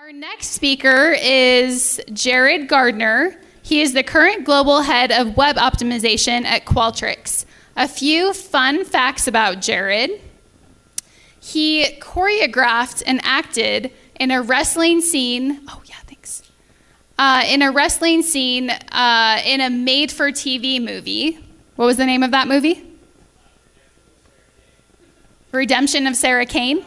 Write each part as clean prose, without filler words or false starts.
Our next speaker is Gardner. He is the current global head of web optimization at Qualtrics. A few fun facts about Jared. He choreographed and acted in a wrestling scene. In a wrestling scene in a made-for-TV movie. What was the name of that movie? Redemption of Sarah Kane.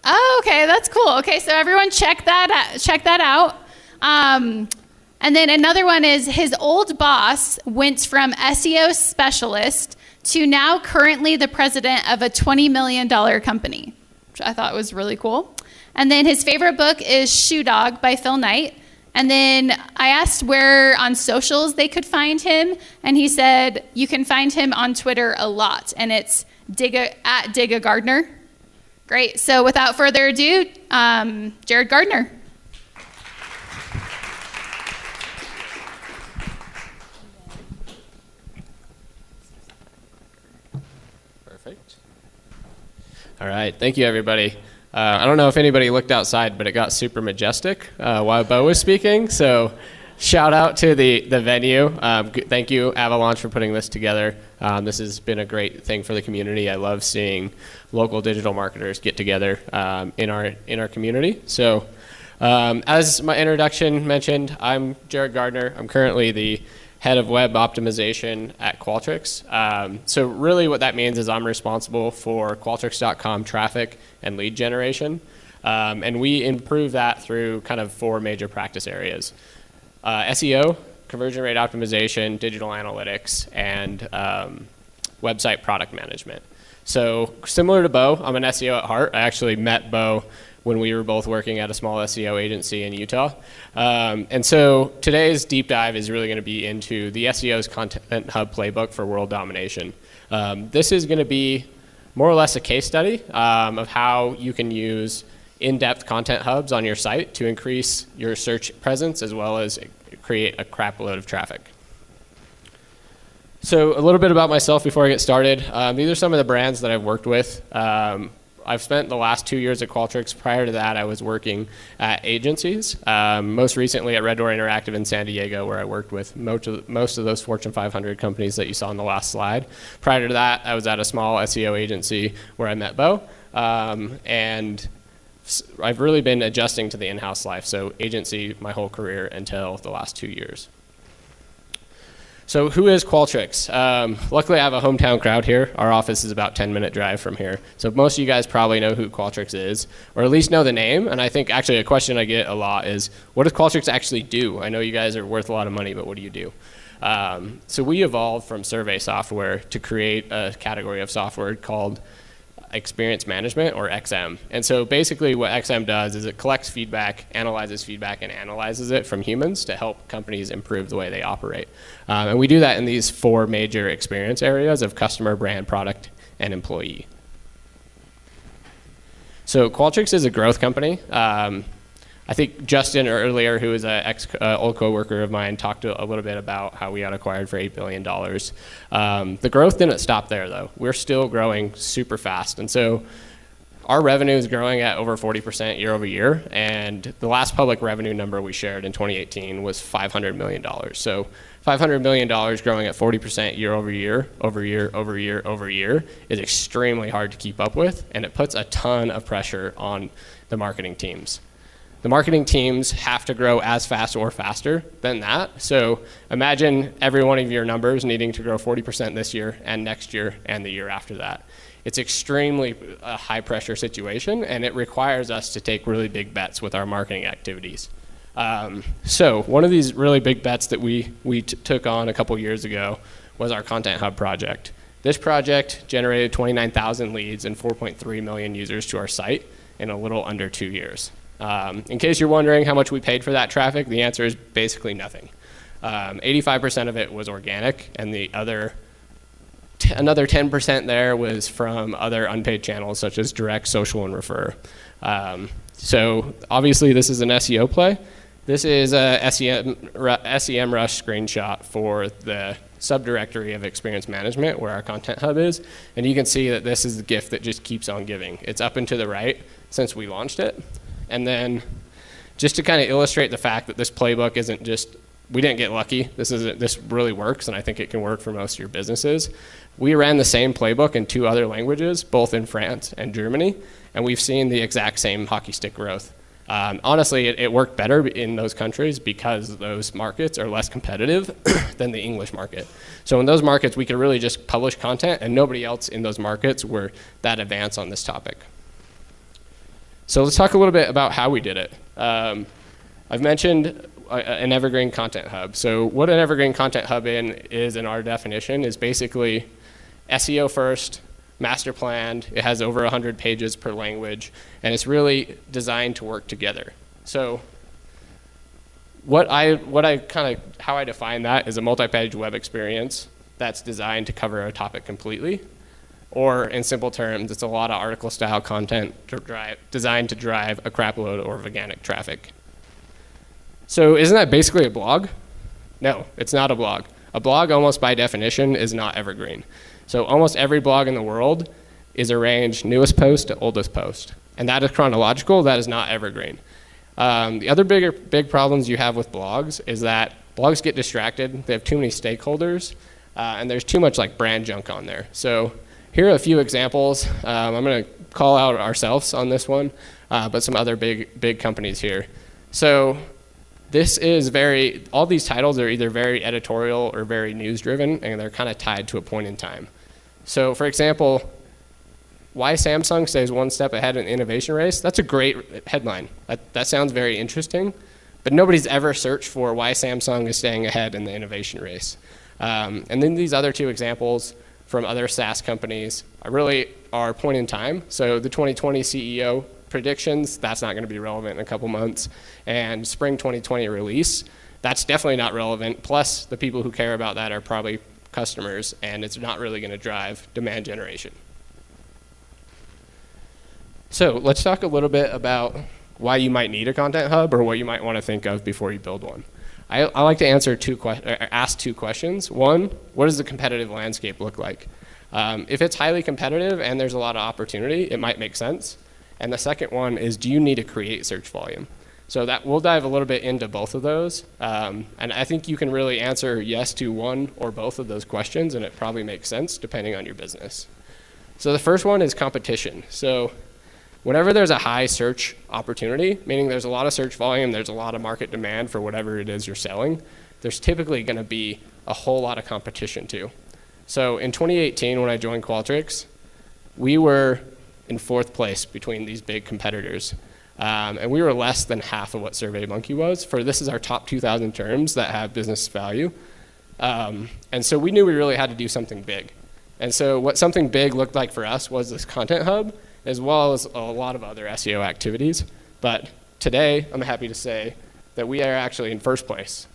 Oh, okay, that's cool. Okay, so everyone check that out. And then another one is his old boss went from SEO specialist to now currently the president of a $20 million company, which I thought was really cool. And then his favorite book is Shoe Dog by Phil Knight. And then I asked where on socials they could find him, and he said you can find him on Twitter a lot, and it's at Gardner. Great. So without further ado, Gardner. Perfect. All right. Thank you, everybody. I don't know if anybody looked outside, but it got super majestic while Bo was speaking. So shout out to the venue. Thank you, Avalanche, for putting this together. This has been a great thing for the community. I love seeing local digital marketers get together in our community. So as my introduction mentioned, I'm Jared Gardner. I'm currently the head of web optimization at Qualtrics. So really what that means is I'm responsible for Qualtrics.com traffic and lead generation. And we improve that through kind of four major practice areas. SEO, conversion rate optimization, digital analytics, and website product management. So similar to Bo, I'm an SEO at heart. I actually met Bo when we were both working at a small SEO agency in Utah. And so today's deep dive is really going to be into the SEO's Content Hub Playbook for world domination. This is going to be more or less a case study of how you can use in-depth content hubs on your site to increase your search presence as well as create a crap load of traffic. So a little bit about myself before I get started. These are some of the brands that I've worked with. I've spent the last 2 years at Qualtrics. Prior to that, I was working at agencies, most recently at Red Door Interactive in San Diego, where I worked with most of those Fortune 500 companies that you saw on the last slide. Prior to that, I was at a small SEO agency where I met Bo, and I've really been adjusting to the in-house life, so agency my whole career until the last 2 years. So who is Qualtrics? Luckily, I have a hometown crowd here. Our office is about a 10-minute drive from here. So most of you guys probably know who Qualtrics is, or at least know the name. And I think actually a question I get a lot is, what does Qualtrics actually do? I know you guys are worth a lot of money, but what do you do? So we evolved from survey software to create a category of software called experience management, or XM. And so basically what XM does is it collects feedback, analyzes feedback, and analyzes it from humans to help companies improve the way they operate. And we do that in these four major experience areas of customer, brand, product, and employee. So Qualtrics is a growth company. I think Justin earlier, who is an old coworker of mine, talked a little bit about how we got acquired for $8 billion. The growth didn't stop there, though. We're still growing super fast. And so our revenue is growing at over 40% year over year. And the last public revenue number we shared in 2018 was $500 million. So $500 million growing at 40% year over year, over year, over year, over year is extremely hard to keep up with. And it puts a ton of pressure on the marketing teams. The marketing teams have to grow as fast or faster than that. So imagine every one of your numbers needing to grow 40% this year and next year and the year after that. It's extremely a high pressure situation, and it requires us to take really big bets with our marketing activities. So one of these really big bets that we took on a couple years ago was our Content Hub project. This project generated 29,000 leads and 4.3 million users to our site in a little under 2 years. In case you're wondering how much we paid for that traffic, the answer is basically nothing. 85% of it was organic, and the another 10% there was from other unpaid channels such as direct, social, and refer. So obviously this is an SEO play. This is a SEM Rush screenshot for the subdirectory of experience management where our content hub is. And you can see that this is the gift that just keeps on giving. It's up and to the right since we launched it. And then just to kind of illustrate the fact that this playbook isn't just, we didn't get lucky. This really works, and I think it can work for most of your businesses. We ran the same playbook in 2 other languages, both in France and Germany, and we've seen the exact same hockey stick growth. Honestly, it worked better in those countries because those markets are less competitive than the English market. So in those markets, we could really just publish content, and nobody else in those markets were that advanced on this topic. So let's talk a little bit about how we did it. I've mentioned an evergreen content hub. So what an evergreen content hub is in our definition is basically SEO first, master planned. It has over 100 pages per language, and it's really designed to work together. So how I define that is a multi-page web experience that's designed to cover a topic completely. Or in simple terms, it's a lot of article style content designed to drive a crap load of organic traffic. So isn't that basically a blog? No, it's not a blog. A blog almost by definition is not evergreen. So almost every blog in the world is arranged newest post to oldest post. And that is chronological, that is not evergreen. The other big problems you have with blogs is that blogs get distracted, they have too many stakeholders, and there's too much like brand junk on there. So here are a few examples. I'm gonna call out ourselves on this one, but some other big companies here. So this is all these titles are either very editorial or very news driven, and they're kind of tied to a point in time. So for example, why Samsung stays one step ahead in the innovation race, that's a great headline. That sounds very interesting, but nobody's ever searched for why Samsung is staying ahead in the innovation race. And then these other 2 examples from other SaaS companies really are point in time. So the 2020 CEO predictions, that's not gonna be relevant in a couple months. And spring 2020 release, that's definitely not relevant. Plus the people who care about that are probably customers, and it's not really gonna drive demand generation. So let's talk a little bit about why you might need a content hub or what you might wanna think of before you build one. I like to ask 2 questions. One, what does the competitive landscape look like? If it's highly competitive and there's a lot of opportunity, it might make sense. And the second one is, do you need to create search volume? So that we'll dive a little bit into both of those. And I think you can really answer yes to one or both of those questions, and it probably makes sense depending on your business. So the first one is competition. So whenever there's a high search opportunity, meaning there's a lot of search volume, there's a lot of market demand for whatever it is you're selling, there's typically gonna be a whole lot of competition too. So in 2018, when I joined Qualtrics, we were in 4th place between these big competitors. And we were less than half of what SurveyMonkey was. This is our top 2,000 terms that have business value. And so we knew we really had to do something big. And so what something big looked like for us was this content hub, as well as a lot of other SEO activities. But today, I'm happy to say that we are actually in 1st place.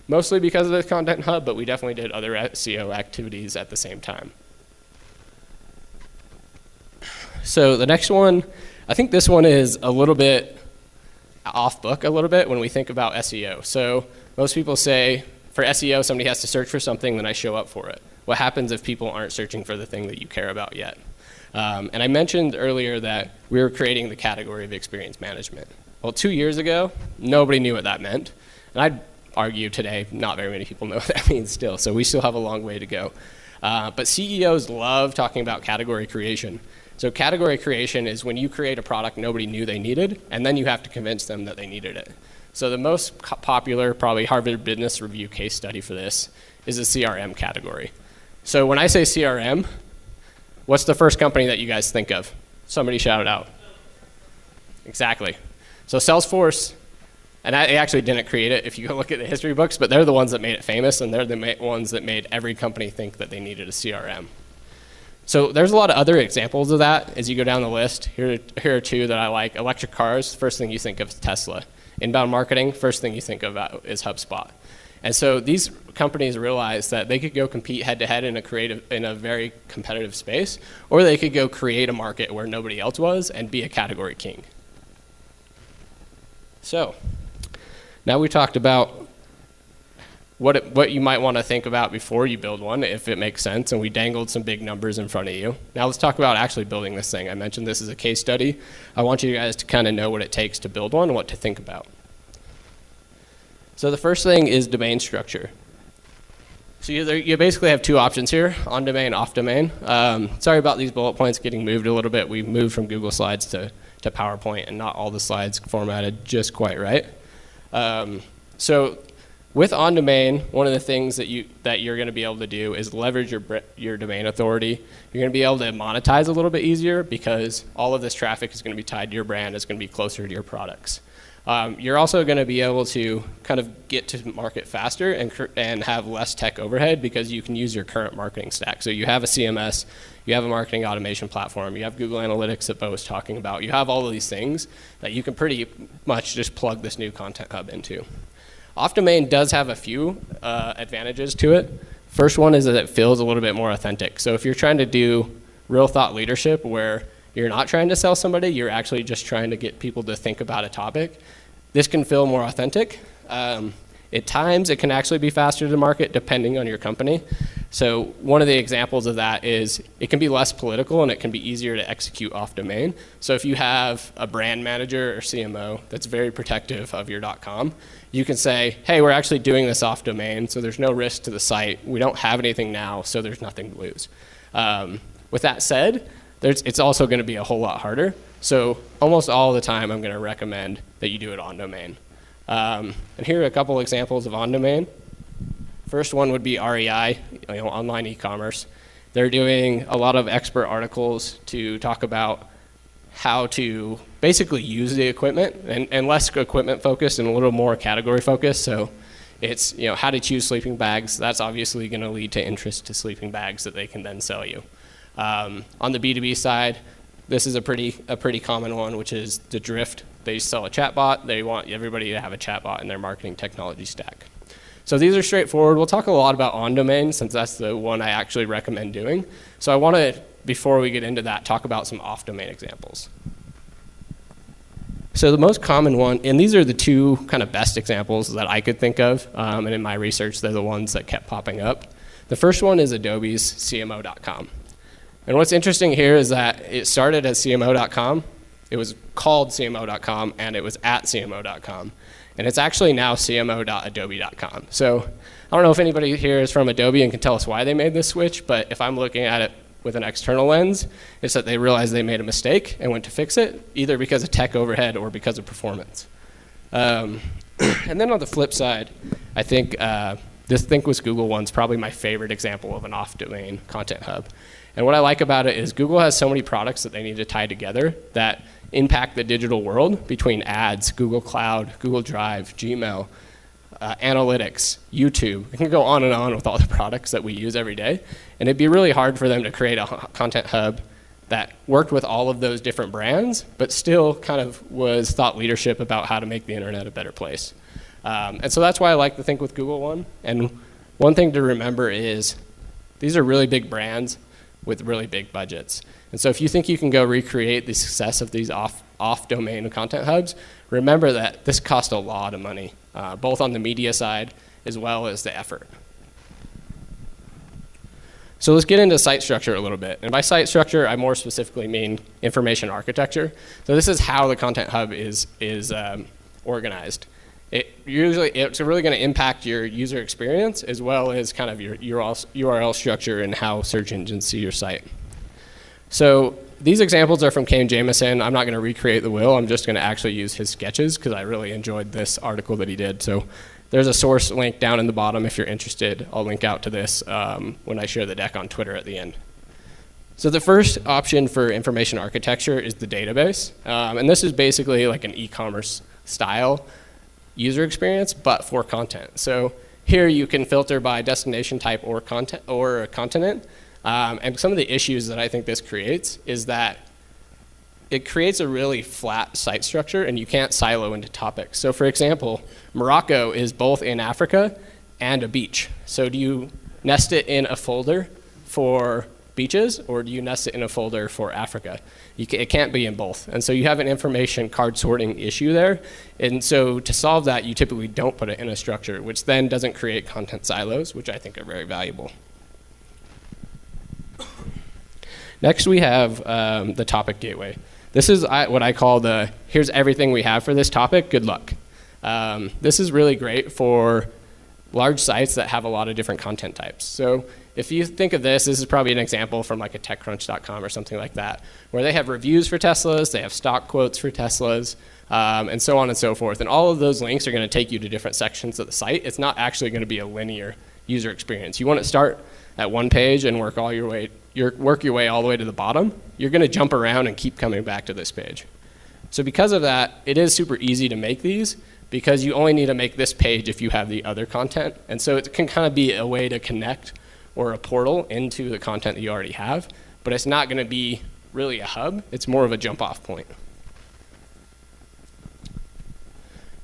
Mostly because of the content hub, but we definitely did other SEO activities at the same time. So the next one, I think this one is a little bit off book a little bit when we think about SEO. So most people say, for SEO, somebody has to search for something, then I show up for it. What happens if people aren't searching for the thing that you care about yet? And I mentioned earlier that we were creating the category of experience management. Well, 2 years ago, nobody knew what that meant. And I'd argue today, not very many people know what that means still, so we still have a long way to go. But CEOs love talking about category creation. So category creation is when you create a product nobody knew they needed, and then you have to convince them that they needed it. So the most popular, probably Harvard Business Review case study for this is the CRM category. So when I say CRM, what's the first company that you guys think of? Somebody shout it out. Exactly. So Salesforce, and I actually didn't create it if you go look at the history books, but they're the ones that made it famous, and they're the ones that made every company think that they needed a CRM. So there's a lot of other examples of that as you go down the list. Here are 2 that I like. Electric cars, first thing you think of is Tesla. Inbound marketing, first thing you think about is HubSpot. And so these companies realized that they could go compete head-to-head in a very competitive space, or they could go create a market where nobody else was and be a category king. So now we talked about what you might want to think about before you build one, if it makes sense, and we dangled some big numbers in front of you. Now let's talk about actually building this thing. I mentioned this is a case study. I want you guys to kind of know what it takes to build one and what to think about. So the first thing is domain structure. So you basically have two options here, on domain, off domain. Sorry about these bullet points getting moved a little bit. We moved from Google Slides to PowerPoint, and not all the slides formatted just quite right. So with on domain, one of the things that you're going to be able to do is leverage your domain authority. You're going to be able to monetize a little bit easier because all of this traffic is going to be tied to your brand. It's going to be closer to your products. You're also going to be able to kind of get to market faster and have less tech overhead because you can use your current marketing stack. So you have a CMS, you have a marketing automation platform, you have Google Analytics that Bo was talking about. You have all of these things that you can pretty much just plug this new content hub into. Off domain does have a few advantages to it. First one is that it feels a little bit more authentic. So if you're trying to do real thought leadership where you're not trying to sell somebody, you're actually just trying to get people to think about a topic, this can feel more authentic. At times, it can actually be faster to market depending on your company. So one of the examples of that is it can be less political and it can be easier to execute off domain. So if you have a brand manager or CMO that's very protective of your .com, you can say, hey, we're actually doing this off domain, so there's no risk to the site. We don't have anything now, so there's nothing to lose. With that said, it's also going to be a whole lot harder. So almost all the time, I'm going to recommend that you do it on domain. And here are a couple examples of on domain. First one would be REI, online e-commerce. They're doing a lot of expert articles to talk about how to basically use the equipment and less equipment focused and a little more category focused. So it's how to choose sleeping bags. That's obviously going to lead to interest to sleeping bags that they can then sell you. On the B2B side, this is a pretty common one, which is the Drift. They sell a chatbot. They want everybody to have a chatbot in their marketing technology stack. So these are straightforward. We'll talk a lot about on domain since that's the one I actually recommend doing. So I want to, before we get into that, talk about some off domain examples. So the most common one, and these are the two kind of best examples that I could think of, and in my research, they're the ones that kept popping up. The first one is Adobe's CMO.com. And what's interesting here is that it started as CMO.com, it was called CMO.com, and it was at CMO.com. And it's actually now CMO.adobe.com. So I don't know if anybody here is from Adobe and can tell us why they made this switch, but if I'm looking at it with an external lens, it's that they realized they made a mistake and went to fix it, either because of tech overhead or because of performance. And then on the flip side, I think this Think with Google one's probably my favorite example of an off-domain content hub. And what I like about it is Google has so many products that they need to tie together that impact the digital world between ads, Google Cloud, Google Drive, Gmail, analytics, YouTube. We can go on and on with all the products that we use every day. And it'd be really hard for them to create a content hub that worked with all of those different brands, but still kind of was thought leadership about how to make the internet a better place. And so that's why I like the Think with Google one. And one thing to remember is these are really big brands with really big budgets. And so if you think you can go recreate the success of these off-domain content hubs, remember that this costs a lot of money, both on the media side as well as the effort. So let's get into site structure a little bit. And by site structure, I more specifically mean information architecture. So this is how the content hub is organized. It's really going to impact your user experience as well as kind of your URL structure and how search engines see your site. So these examples are from Kane Jameson. I'm not going to recreate the wheel. I'm just going to actually use his sketches because I really enjoyed this article that he did. So there's a source link down in the bottom if you're interested. I'll link out to this when I share the deck on Twitter at the end. So the first option for information architecture is the database. And this is basically like an e-commerce style user experience, but for content. So here you can filter by destination type or content or continent. And some of the issues that I think this creates is that it creates a really flat site structure and you can't silo into topics. So for example, Morocco is both in Africa and a beach. So do you nest it in a folder for beaches, or do you nest it in a folder for Africa? It can't be in both. And so you have an information card sorting issue there. And so to solve that, you typically don't put it in a structure, which then doesn't create content silos, which I think are very valuable. Next, we have the topic gateway. This is what I call the, here's everything we have for this topic, good luck. This is really great for large sites that have a lot of different content types. So if you think of this is probably an example from like a TechCrunch.com or something like that, where they have reviews for Teslas, they have stock quotes for Teslas, and so on and so forth. And all of those links are going to take you to different sections of the site. It's not actually going to be a linear user experience. You want to start at one page and work your way all the way to the bottom. You're going to jump around and keep coming back to this page. So because of that, it is super easy to make these, because you only need to make this page if you have the other content. And so it can kind of be a way to connect or a portal into the content that you already have, but it's not going to be really a hub. It's more of a jump off point.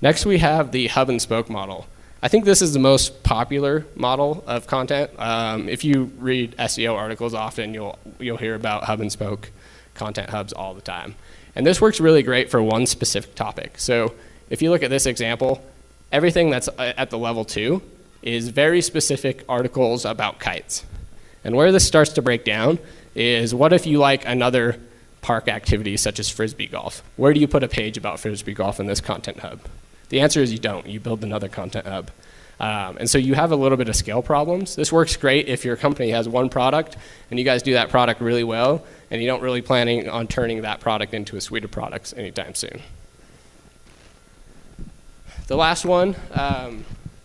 Next, we have the hub and spoke model. I think this is the most popular model of content. If you read SEO articles often, you'll hear about hub and spoke content hubs all the time. And this works really great for one specific topic. So if you look at this example, everything that's at the level 2 is very specific articles about kites. And where this starts to break down is, what if you like another park activity such as frisbee golf? Where do you put a page about frisbee golf in this content hub? The answer is you don't. You build another content hub. And so you have a little bit of scale problems. This works great if your company has one product and you guys do that product really well, and you don't really planning on turning that product into a suite of products anytime soon. The last one,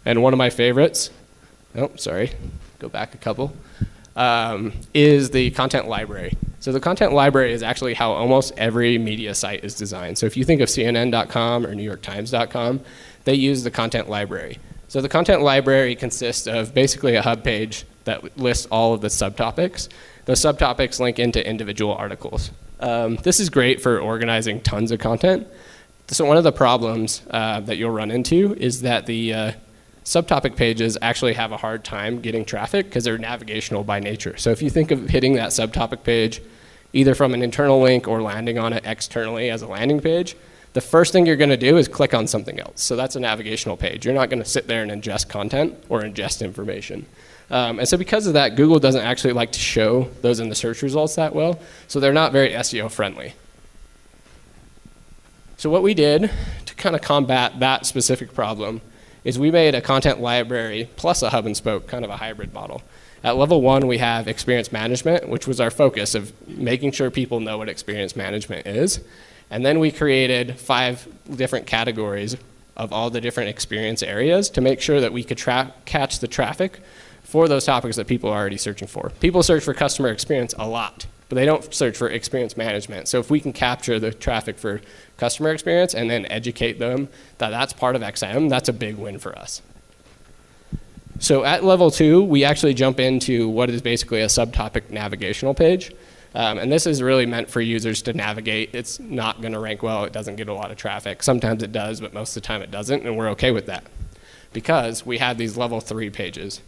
and one of my favorites, go back a couple, is the content library. So the content library is actually how almost every media site is designed. So if you think of CNN.com or NewYorkTimes.com, they use the content library. So the content library consists of basically a hub page that lists all of the subtopics. Those subtopics link into individual articles. This is great for organizing tons of content. So one of the problems that you'll run into is that the subtopic pages actually have a hard time getting traffic because they're navigational by nature. So if you think of hitting that subtopic page either from an internal link or landing on it externally as a landing page, the first thing you're going to do is click on something else. So that's a navigational page. You're not going to sit there and ingest content or ingest information. And so because of that, Google doesn't actually like to show those in the search results that well. So they're not very SEO friendly. So what we did to kind of combat that specific problem is we made a content library plus a hub and spoke, kind of a hybrid model. At level 1, we have experience management, which was our focus of making sure people know what experience management is. And then we created 5 different categories of all the different experience areas to make sure that we could catch the traffic for those topics that people are already searching for. People search for customer experience a lot, but they don't search for experience management. So if we can capture the traffic for customer experience and then educate them that that's part of XM, that's a big win for us. So at level 2, we actually jump into what is basically a subtopic navigational page. And this is really meant for users to navigate. It's not going to rank well. It doesn't get a lot of traffic. Sometimes it does, but most of the time it doesn't, and we're okay with that because we have these level 3 pages.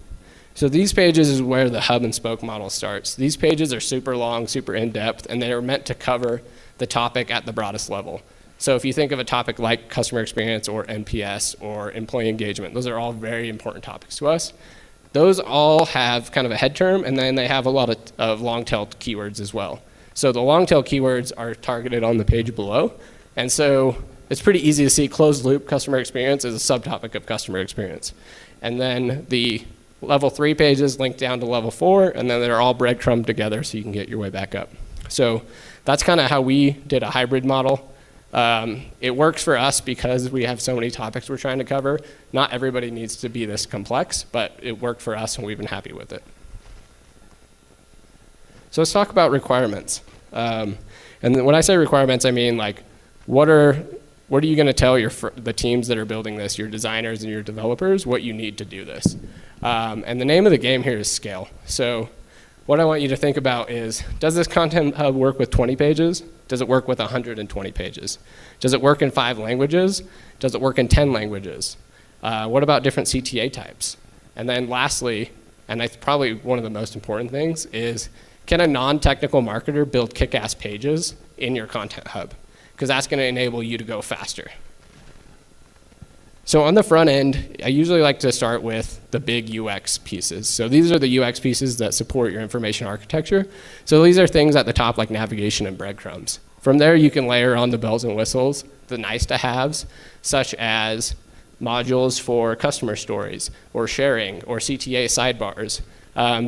So these pages is where the hub and spoke model starts. These pages are super long, super in-depth, and they are meant to cover the topic at the broadest level. So if you think of a topic like customer experience or NPS or employee engagement, those are all very important topics to us. Those all have kind of a head term, and then they have a lot of long-tailed keywords as well. So the long-tail keywords are targeted on the page below, and so it's pretty easy to see closed loop customer experience is a subtopic of customer experience. And then the level 3 pages link down to level 4, and then they're all breadcrumbed together so you can get your way back up. So that's kind of how we did a hybrid model. It works for us because we have so many topics we're trying to cover. Not everybody needs to be this complex, but it worked for us and we've been happy with it. So let's talk about requirements. And when I say requirements, I mean like, what are you going to tell the teams that are building this, your designers and your developers, what you need to do this? And the name of the game here is scale. So what I want you to think about is, does this content hub work with 20 pages? Does it work with 120 pages? Does it work in 5 languages? Does it work in 10 languages? What about different CTA types? And then lastly, and probably one of the most important things, is can a non-technical marketer build kick-ass pages in your Content Hub? Because that's going to enable you to go faster. So on the front end, I usually like to start with the big UX pieces. So these are the UX pieces that support your information architecture. So these are things at the top like navigation and breadcrumbs. From there, you can layer on the bells and whistles, the nice to haves, such as modules for customer stories or sharing or CTA sidebars.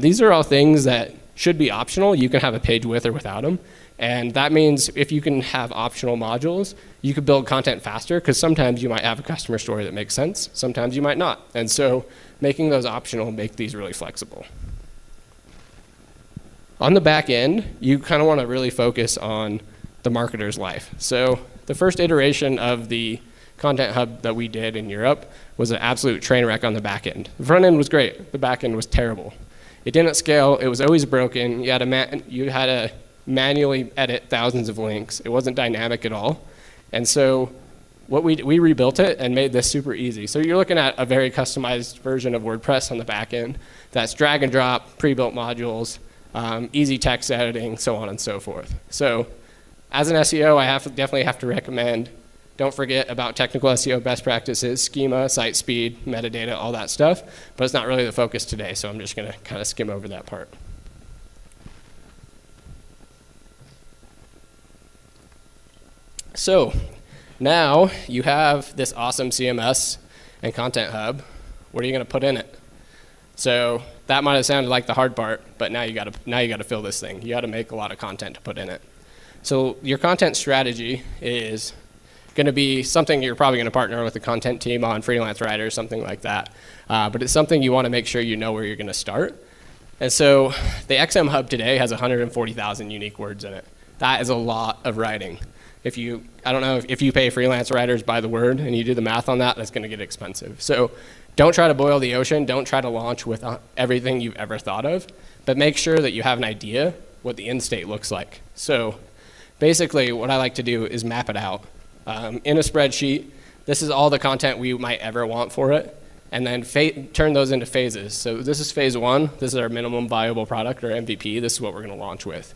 These are all things that should be optional. You can have a page with or without them. And that means if you can have optional modules, you could build content faster, because sometimes you might have a customer story that makes sense, sometimes you might not. And so making those optional make these really flexible. On the back end, you kind of want to really focus on the marketer's life. So the first iteration of the Content Hub that we did in Europe was an absolute train wreck on the back end. The front end was great, the back end was terrible. It didn't scale, it was always broken, you had to manually edit thousands of links. It wasn't dynamic at all. And so we rebuilt it and made this super easy. So you're looking at a very customized version of WordPress on the back end that's drag and drop, pre-built modules, easy text editing, so on and so forth. So as an SEO, I definitely have to recommend, don't forget about technical SEO best practices, schema, site speed, metadata, all that stuff. But it's not really the focus today, so I'm just going to kind of skim over that part. So now you have this awesome CMS and Content Hub. What are you going to put in it? So that might have sounded like the hard part, but now you got to fill this thing. You got to make a lot of content to put in it. So your content strategy is going to be something you're probably going to partner with a content team on, freelance writers, something like that. But it's something you want to make sure you know where you're going to start. And so the XM Hub today has 140,000 unique words in it. That is a lot of writing. I don't know if you pay freelance writers by the word and you do the math on that, that's going to get expensive. So don't try to boil the ocean. Don't try to launch with everything you've ever thought of, but make sure that you have an idea what the end state looks like. So basically what I like to do is map it out. In a spreadsheet, this is all the content we might ever want for it, and then turn those into phases. So this is phase one. This is our minimum viable product, or MVP. This is what we're going to launch with.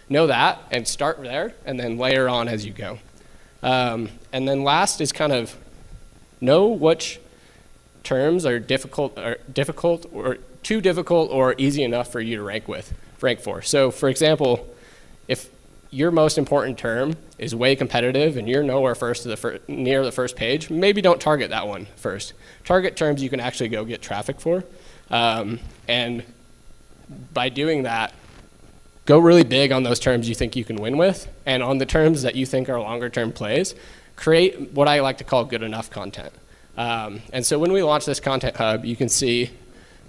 Know that and start there, and then layer on as you go. And then last is kind of know which terms are difficult or too difficult or easy enough for you to rank for. So for example, if your most important term is way competitive and you're nowhere near the first page, maybe don't target that one first. Target terms you can actually go get traffic for. And by doing that, go really big on those terms you think you can win with, and on the terms that you think are longer term plays, create what I like to call good enough content. And so when we launched this Content Hub, you can see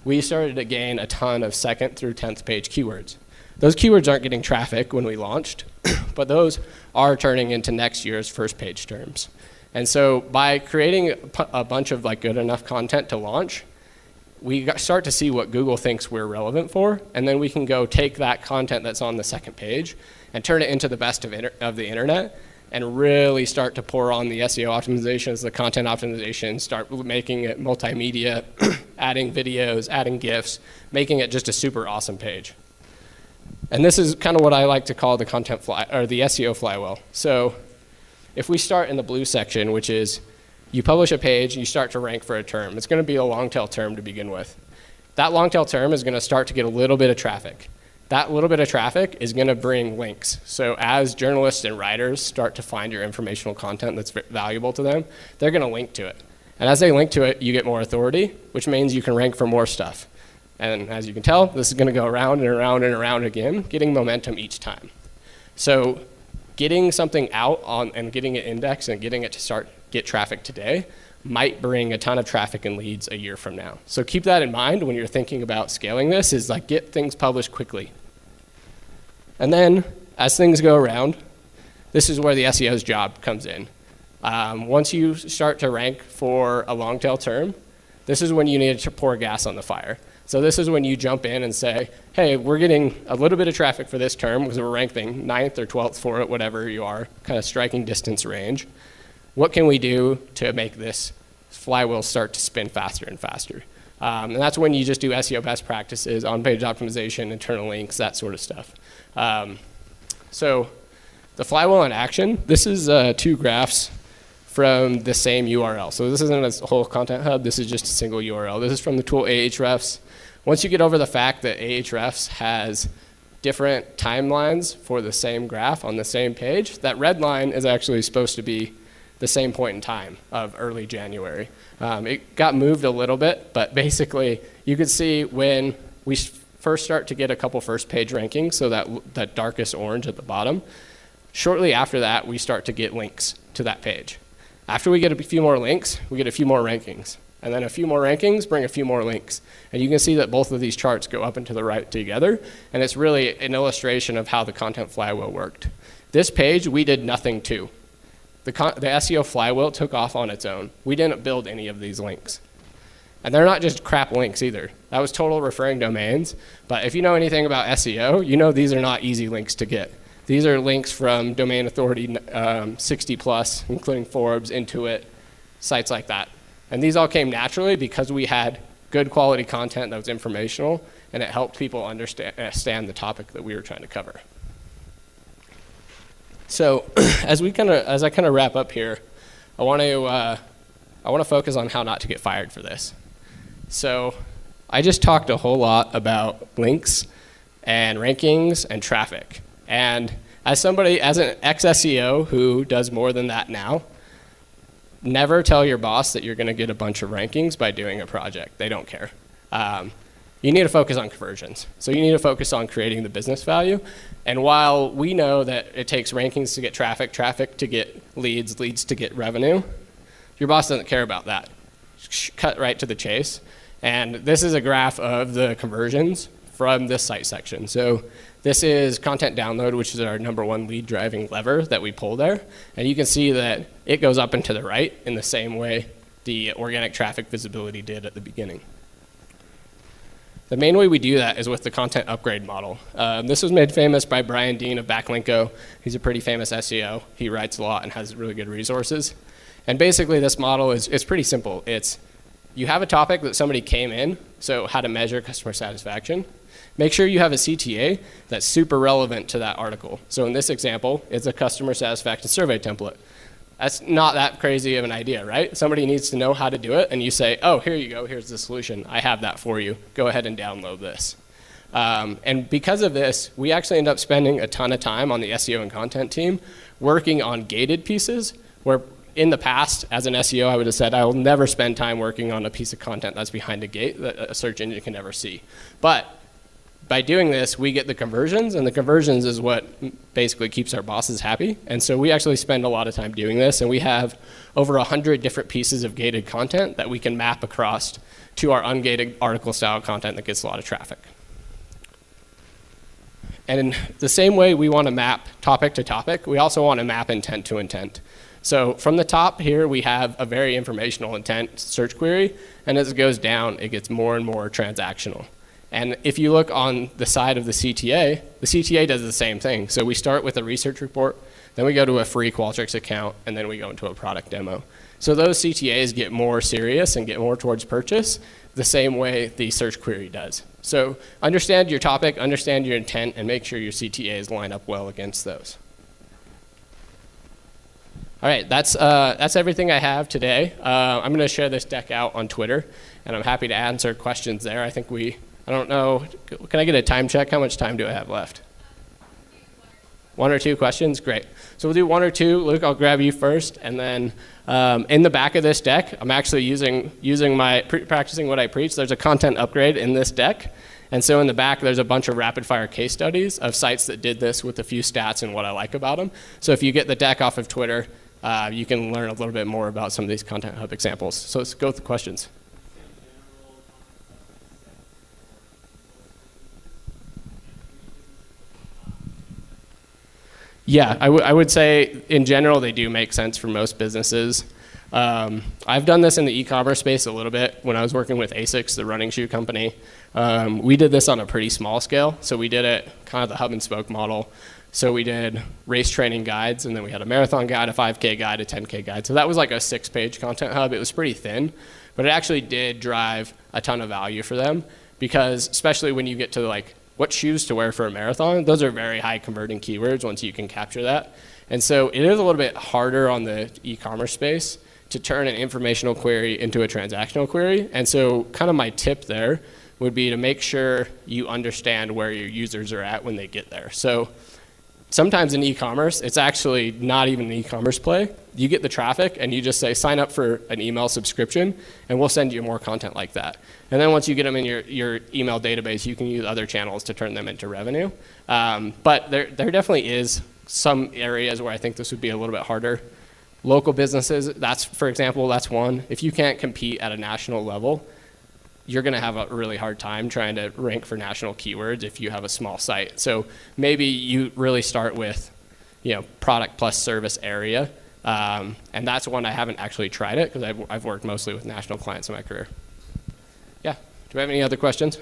we started to gain a ton of 2nd through 10th page keywords. Those keywords aren't getting traffic when we launched, but those are turning into next year's first page terms. And so by creating a bunch of good enough content to launch, we start to see what Google thinks we're relevant for, and then we can go take that content that's on the 2nd page and turn it into the best of the internet and really start to pour on the SEO optimizations, the content optimizations, start making it multimedia, adding videos, adding GIFs, making it just a super awesome page. And this is kind of what I like to call the the SEO flywheel. So if we start in the blue section, which is you publish a page and you start to rank for a term. It's going to be a long tail term to begin with. That long tail term is going to start to get a little bit of traffic. That little bit of traffic is going to bring links. So as journalists and writers start to find your informational content that's valuable to them, they're going to link to it. And as they link to it, you get more authority, which means you can rank for more stuff. And as you can tell, this is going to go around and around and around again, getting momentum each time. So getting something out and getting it indexed and getting it to get traffic today might bring a ton of traffic and leads a year from now. So keep that in mind when you're thinking about scaling this, is get things published quickly. And then as things go around, this is where the SEO's job comes in. Once you start to rank for a long tail term, this is when you need to pour gas on the fire. So this is when you jump in and say, hey, we're getting a little bit of traffic for this term because we're ranking 9th or 12th for it, whatever you are, kind of striking distance range. What can we do to make this flywheel start to spin faster and faster? And that's when you just do SEO best practices, on-page optimization, internal links, that sort of stuff. So the flywheel in action, this is 2 graphs from the same URL. So this isn't a whole content hub, this is just a single URL. This is from the tool Ahrefs. Once you get over the fact that Ahrefs has different timelines for the same graph on the same page, that red line is actually supposed to be the same point in time of early January. It got moved a little bit, but basically you could see when we first start to get a couple first page rankings, so that darkest orange at the bottom, shortly after that we start to get links to that page. After we get a few more links, we get a few more rankings. And then a few more rankings bring a few more links. And you can see that both of these charts go up and to the right together, and it's really an illustration of how the content flywheel worked. This page we did nothing to. The SEO flywheel took off on its own. We didn't build any of these links. And they're not just crap links either. That was total referring domains. But if you know anything about SEO, you know these are not easy links to get. These are links from domain authority 60 plus, including Forbes, Intuit, sites like that. And these all came naturally because we had good quality content that was informational, and it helped people understand the topic that we were trying to cover. So as I kind of wrap up here, I want to focus on how not to get fired for this. So I just talked a whole lot about links and rankings and traffic. And as an ex-SEO who does more than that now, never tell your boss that you're going to get a bunch of rankings by doing a project. They don't care. You need to focus on conversions. So you need to focus on creating the business value. And while we know that it takes rankings to get traffic, traffic to get leads, leads to get revenue, your boss doesn't care about that. Cut right to the chase. And this is a graph of the conversions from this site section. So this is content download, which is our #1 lead driving lever that we pull there. And you can see that it goes up and to the right in the same way the organic traffic visibility did at the beginning. The main way we do that is with the content upgrade model. This was made famous by Brian Dean of Backlinko. He's a pretty famous SEO. He writes a lot and has really good resources. And basically this model is pretty simple. It's you have a topic that somebody came in, so how to measure customer satisfaction. Make sure you have a CTA that's super relevant to that article. So in this example, it's a customer satisfaction survey template. That's not that crazy of an idea, right? Somebody needs to know how to do it, and you say, oh, here you go, here's the solution. I have that for you. Go ahead and download this. And because of this, we actually end up spending a ton of time on the SEO and content team working on gated pieces, where in the past, as an SEO, I would have said, I will never spend time working on a piece of content that's behind a gate that a search engine can never see. But by doing this, we get the conversions, and the conversions is what basically keeps our bosses happy. And so we actually spend a lot of time doing this, and we have over 100 different pieces of gated content that we can map across to our ungated article style content that gets a lot of traffic. And in the same way we want to map topic to topic, we also want to map intent to intent. So from the top here, we have a very informational intent search query, and as it goes down, it gets more and more transactional. And if you look on the side of the CTA does the same thing. So we start with a research report, then we go to a free Qualtrics account, and then we go into a product demo. So those CTAs get more serious and get more towards purchase the same way the search query does. So understand your topic, understand your intent, and make sure your CTAs line up well against those. All right, that's everything I have today. I'm going to share this deck out on Twitter, and I'm happy to answer questions there. I don't know, can I get a time check? How much time do I have left? 1 or 2 questions? Great. So we'll do 1 or 2. Luke, I'll grab you first. And then in the back of this deck, I'm actually practicing what I preach. There's a content upgrade in this deck. And so in the back, there's a bunch of rapid fire case studies of sites that did this with a few stats and what I like about them. So if you get the deck off of Twitter, you can learn a little bit more about some of these Content Hub examples. So let's go with the questions. Yeah, I would say in general they do make sense for most businesses. I've done this in the e-commerce space a little bit when I was working with ASICS, the running shoe company. We did this on a pretty small scale, so we did it kind of the hub and spoke model. So we did race training guides, and then we had a marathon guide, a 5K guide, a 10K guide. So that was like a 6-page content hub. It was pretty thin, but it actually did drive a ton of value for them, because especially when you get to like what shoes to wear for a marathon, those are very high converting keywords once you can capture that. And so it is a little bit harder on the e-commerce space to turn an informational query into a transactional query. And so kind of my tip there would be to make sure you understand where your users are at when they get there. So sometimes in e-commerce, it's actually not even an e-commerce play. You get the traffic and you just say, sign up for an email subscription and we'll send you more content like that. And then once you get them in your email database, you can use other channels to turn them into revenue. But there definitely is some areas where I think this would be a little bit harder. Local businesses, for example, that's one. If you can't compete at a national level, you're going to have a really hard time trying to rank for national keywords if you have a small site. So maybe you really start with, product plus service area, and that's one I haven't actually tried it because I've worked mostly with national clients in my career. Yeah. Do we have any other questions?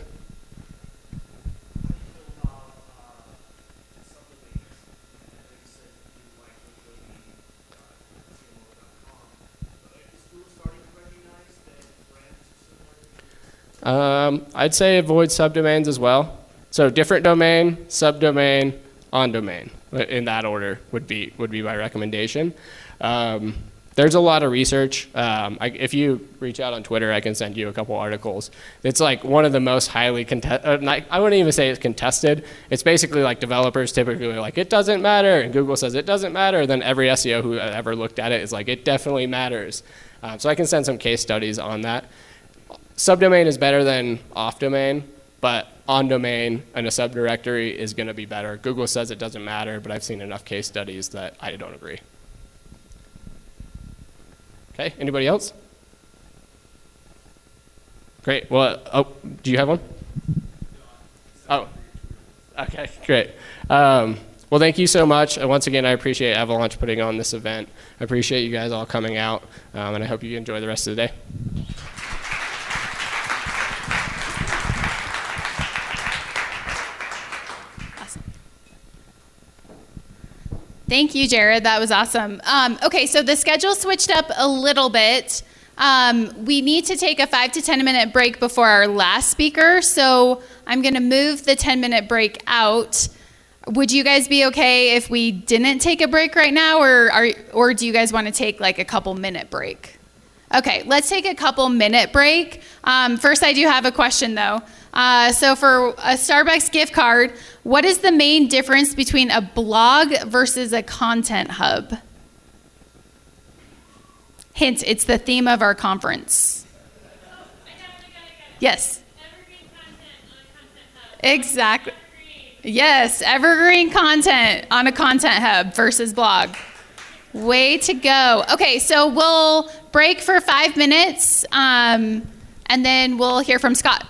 I'd say avoid subdomains as well. So different domain, subdomain, on domain, in that order would be my recommendation. There's a lot of research. If you reach out on Twitter, I can send you a couple articles. It's like one of the most highly contested, I wouldn't even say it's contested. It's basically like developers typically are like, it doesn't matter, and Google says it doesn't matter, then every SEO who ever looked at it is like, it definitely matters. So I can send some case studies on that. Subdomain is better than off domain, but on domain and a subdirectory is going to be better. Google says it doesn't matter, but I've seen enough case studies that I don't agree. Okay, anybody else? Great. Well, do you have one? Oh, okay, great. Well, thank you so much. And once again, I appreciate Avalanche putting on this event. I appreciate you guys all coming out, and I hope you enjoy the rest of the day. Thank you, Jared. That was awesome. Okay, so the schedule switched up a little bit. We need to take a 5 to 10 minute break before our last speaker, so I'm going to move the 10-minute break out. Would you guys be okay if we didn't take a break right now, or do you guys want to take like a couple-minute break? Okay, let's take a couple-minute break. First, I do have a question, though. So for a Starbucks gift card, what is the main difference between a blog versus a content hub? Hint, it's the theme of our conference. Yes. Evergreen content on a content hub. Exactly. Evergreen. Yes, evergreen content on a content hub versus blog. Way to go. Okay, so we'll break for 5 minutes, and then we'll hear from Scott.